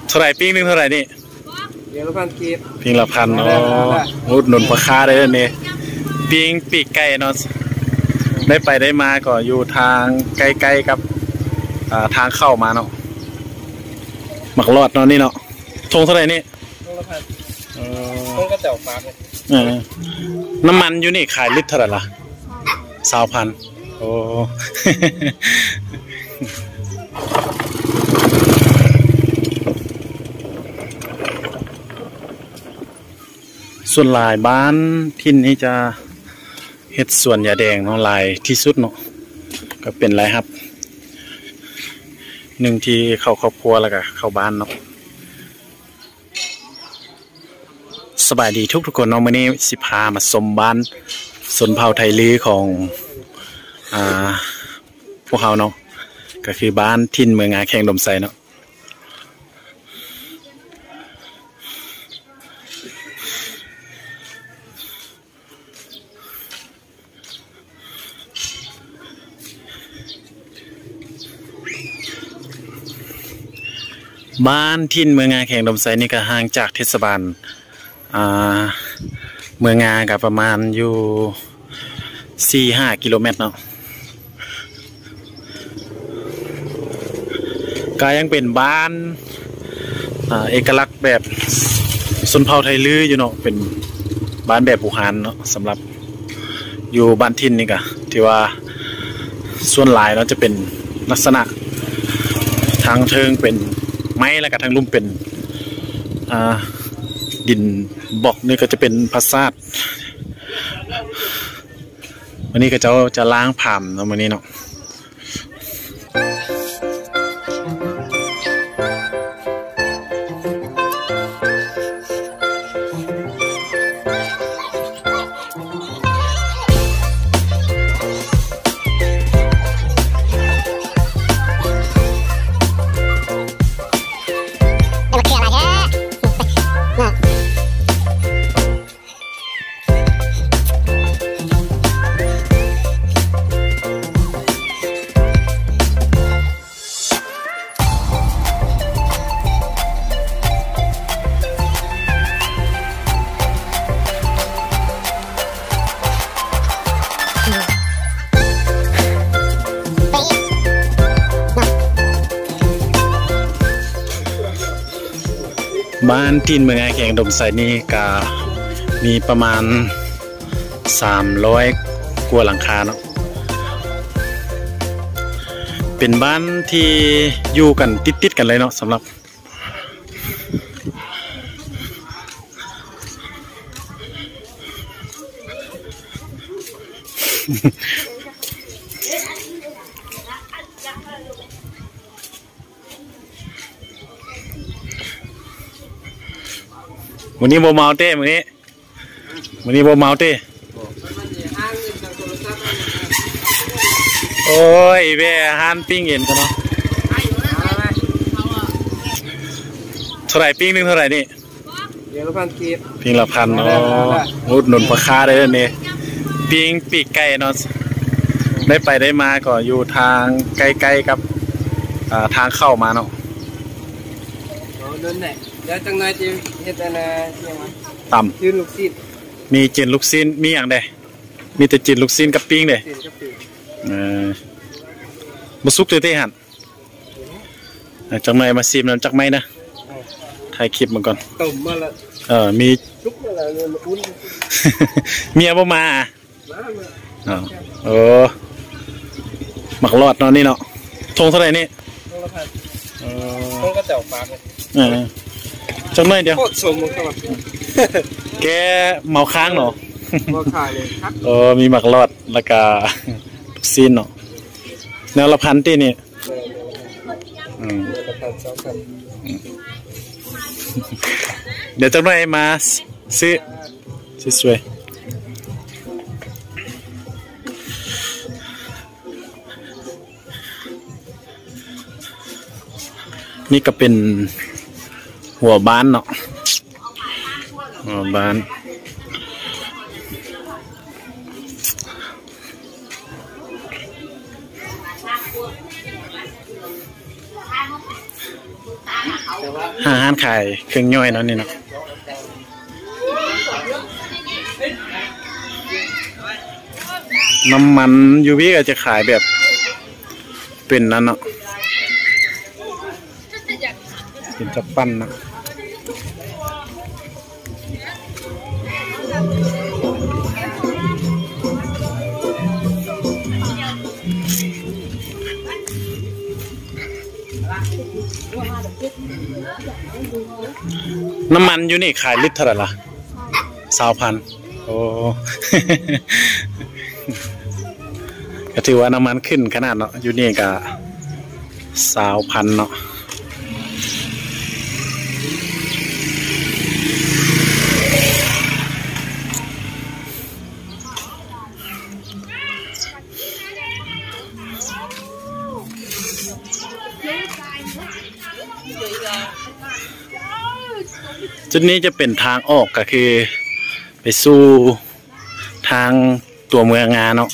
เท่าไหร่ปิ้งนึงเท่าไหร่นี่เดี๋ยวละพันกีบปิ้งละพันเนาะอุดหนุนราคาได้เลยนี่ปิ้งปีกไก่เนาะได้ไปได้มาก็อยู่ทางใกล้ๆกับทางเข้ามาเนาะหมักรอดเนาะนี่เนาะทงเท่าไหร่นี่ทงละพันทงก็แจ่วฟ้าเลยน้ำมันอยู่นี่ขายลิตรเท่าไหร่ล่ะ20,000โอ้ส่วนลายบ้านทินนี่จะเฮ็ดส่วนยาแดงเนาะลายที่สุดเนาะก็เป็นไรครับหนึ่งที่เข้าครอบครัวแล้วก็เข้าบ้านเนาะสบายดีทุกคนเนาะมื้อนี้สิพามาชมบ้านชนเผ่าไทยลื้อของพวกเขาเนาะก็คือบ้านทินเมืองงาแข่งดมไซเนาะบ้านทินเมืองงาแข่งดมไซนี่ก็ห่างจากเทศบาลเมืองงากับประมาณอยู่4-5 กิโลเมตรเนาะก็ยังเป็นบ้านเอกลักษณ์แบบชนเผ่าไทยลื้ออยู่เนาะเป็นบ้านแบบภูหานเนาะสำหรับอยู่บ้านทินนี่ก็ที่ว่าส่วนหลายเนาะจะเป็นลักษณะทางเทิงเป็นไม้แล้วก็ทางลุ่มเป็นดินบอกนี่ก็จะเป็นพัสดุวันนี้ก็จะล้างผ่ามเนาะวันนี้เนาะบ้านทินเมืองงาแข่งดมไซนี่ก็มีประมาณ300 กว่าหลังคาเนาะเป็นบ้านที่อยู่กันติดกันเลยเนาะสำหรับวันนี้โบเมาเต้วันนี้โบเมาเต้โอ้ยเบ้ฮันปิ้งเอ็นกันเนาะเท่าไหร่ปิ้งนึงเท่าไหร่นี่เดี๋ยวละพันกีบปิ้งละพันเนาะอุดหนุนราคาได้เลยนี่ปิ้งปีกไก่เนาะได้ไปได้มาก็อยู่ทางใกล้ๆกับทางเข้ามาเนาะเดินไหนเดี๋ยวจังนายจะเฮ็ดอะไรต่ำจืนลูกซีนมีจืนลูกซีนมีอย่างใดมีแต่จืนลูกซีนกับปิ้งเลยมาซุกเตะหันจังนายมาซีมน้ำจักไหมนะถ่ายคลิปมาก่อนต้มมาละมีซุกมาละอุ่นเมียบ่มาหมักรอดเนาะนี่เนาะทงเท่าไหร่นี่ทงละพันทงก็แจ่วฟ้าเลยจังหน่อยเดียวโคตรสมบูรณ์แกเมาค้างเนาะเมาขายเลยครับมีหมักรอดแล้วก็ซีนเนาะแนวละพันที่นี่เดี๋ยวจังหน่อยมาซื้อสวยนี่ก็เป็นหัวบ้านเนาะหัวบ้าน ห้านขายเครื่องย่อยเนาะนี่เนาะน้ำมันยูวีก็จะขายแบบเป็นนั่นเนาะเป็นจับปั้นนะน้ำมันอยู่นี่ขายลิตรเท่าไหร่ล่ะ20,000โอ้ ก็ถือว่าน้ำมันขึ้นขนาดเนาะอยู่นี่ก็20,000เนาะจุดนี้จะเป็นทางออกก็คือไปสู่ทางตัวเมืองงาเนาะ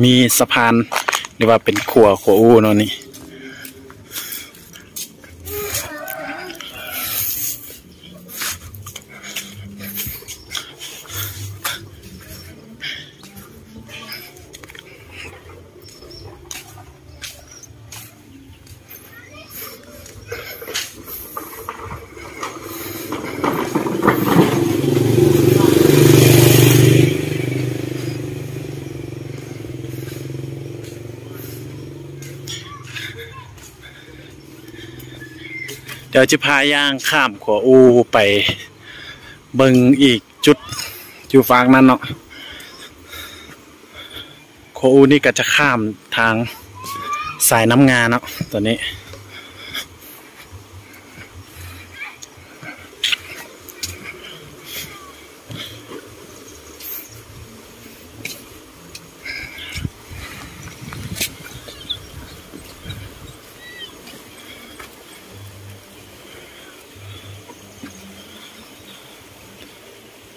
มีสะพานหรือว่าเป็นขัวอูเนาะนี่เดี๋ยวจะพาย่างข้ามขัวอูไปเบิ่งอีกจุดอยู่ฝั่งนั้นเนาะขัวอูนี่ก็จะข้ามทางสายน้ำงาเนาะตอนนี้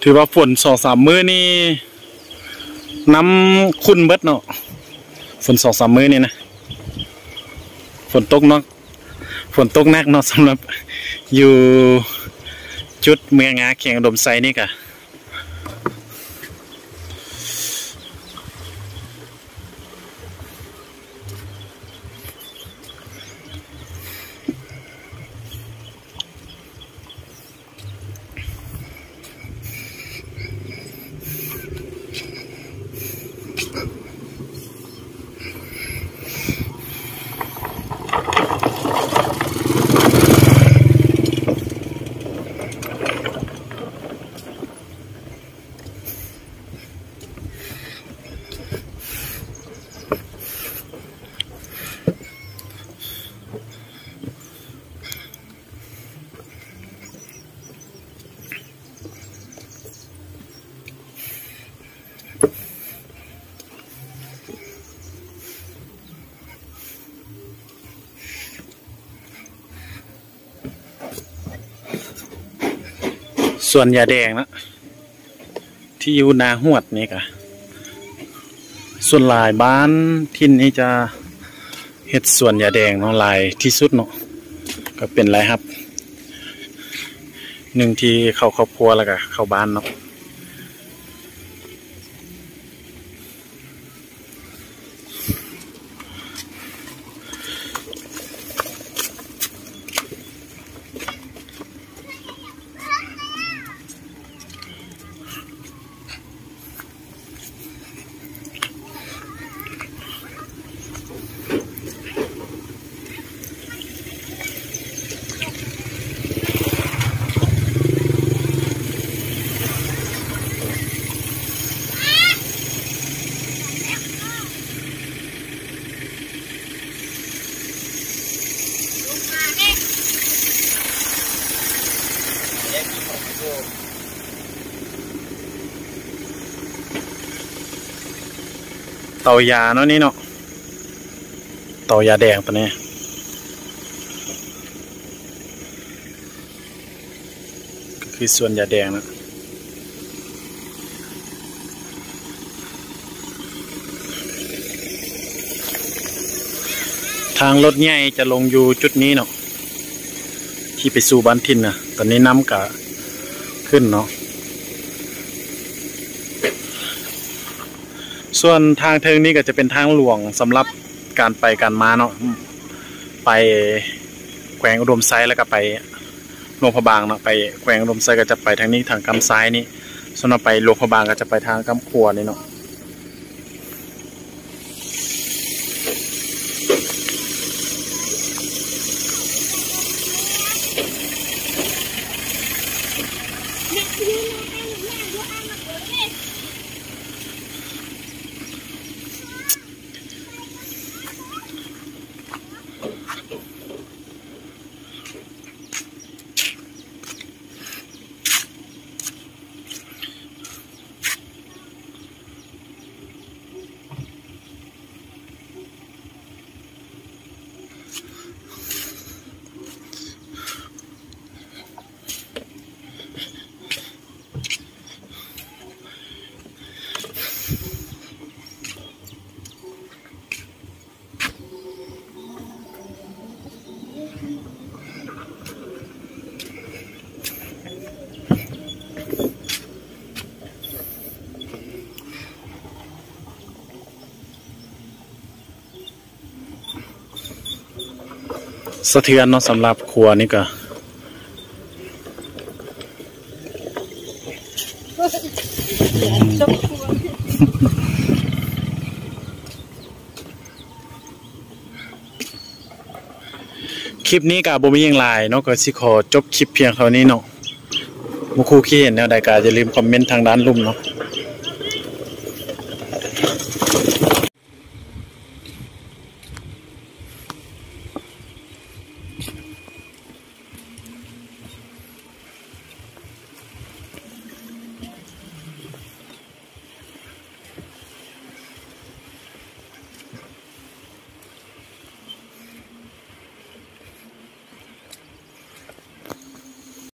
ถือว่าฝน2-3 มื้อนี่น้ำขุ่นเบิดเนาะฝน2-3 มื้อนี่นะฝนตกเนาะฝนตกหนักเนาะสำหรับอยู่จุดเมืองงาเขียงอุดมไซนี่กะส่วนยาแดงนะที่อยู่นาหวดนี่กะส่วนหลายบ้านที่นี้จะเฮ็ดส่วนยาแดงเนาะหลายที่สุดเนาะก็เป็นไรครับหนึ่งที่เข้าครอบครัวแล้วก็เข้าบ้านเนาะเตายาเนาะนี่เนาะเตายาแดงตัวนี้ก็คือส่วนยาแดงนะทางรถใหญ่จะลงอยู่จุดนี้เนาะ ที่ไปสู่บ้านทินนะตอนนี้น้ำกะขึ้นเนาะส่วนทางเทิงนี้ก็จะเป็นทางหลวงสำหรับการไปการมาเนาะไปแขวงอุดมไซแล้วก็ไปหลวงพระบางเนาะไปแขวงอุดมไซก็จะไปทางนี้ทางกำซ้ายนี่ส่วนเราไปหลวงพระบางก็จะไปทางกำขัวนี่เนาะสะเทือนเนาะสำหรับครัวนี่ก็คลิปนี้กับบ่มีหยังหลายเนาะก็สิขอจบคลิปเพียงเท่านี้เนาะบ่คู่คิดเห็นแนวใดก็อย่าลืมคอมเมนต์ทางด้านลุ่มเนาะ